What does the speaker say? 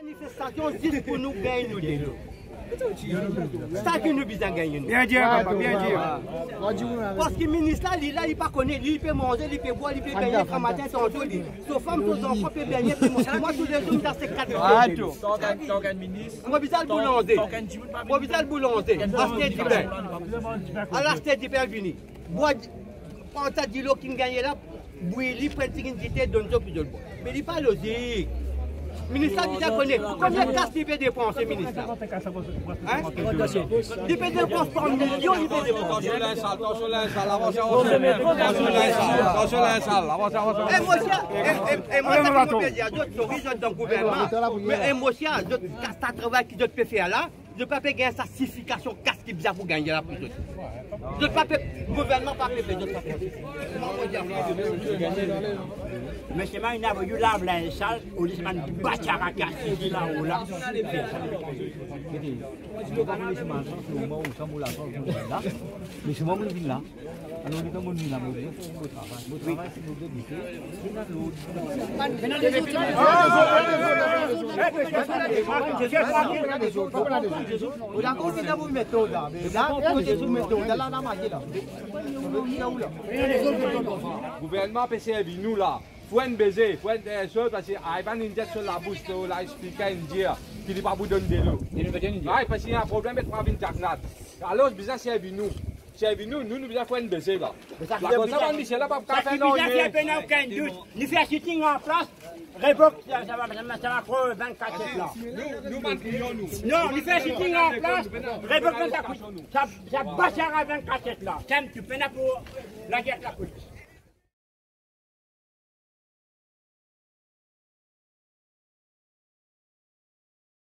Manifestation juste pour nous gagner nous deux. Ça qui nous besoin gagner nous. Bien dit, papa, bien dit. Parce que le ministre là, il pas connaît, il peut manger, il peut boire, il peut baigner quand matin tantôt. Sauf femme, tous enfants peuvent baigner, moi tous les jours dans ces 4 jours. T'organes ministre. Moi bizarre boulanger. Moi bizarre boulanger. Acheter du pain. Alors acheter du pain vini. Bois quand t'as dit l'eau qui gagne là, bouillir, il prend une quantité donne tout plus de bois. Mais il pas logique. Ministre déjà connaît. Combien de casse il peut dépenser, ministre? Il peut dépenser par millions, il peut dépenser. Et moi, ça peut dire, d'autres dans le gouvernement, mais moi, si d'autres casse travail qui d'autres peut faire là, je ne peux pas gagner sa certification casse qui bizarre pour gagner la plus. Je ne peux pas le gouvernement pas faire d'autres mais c'est mal, il a voulu laver la salle, au lieu de battre à la casse là-haut là. Mais c'est moi qui vis là. Alors, on est comme on est là, gouvernement PCF, nous là. Faut un baiser, faut un seul parce que Ivan India sur la bouche, là expliquer India, qu'il n'est pas vous donner de l'eau. Ah, parce qu'il y a un problème avec Pravin Jagnat. Alors, le business c'est nous. C'est nous, nous devons faire un baiser là. La cosa va Michel là, pas faire non. Il n'y a aucun doute. Nous faisons sitting en place. Révoque, ça va pour 24 là. Nous manquons nous. Non, nous faisons sitting en place. Révoque, ça batte à 24 là. Tu peux pour la guerre de la police.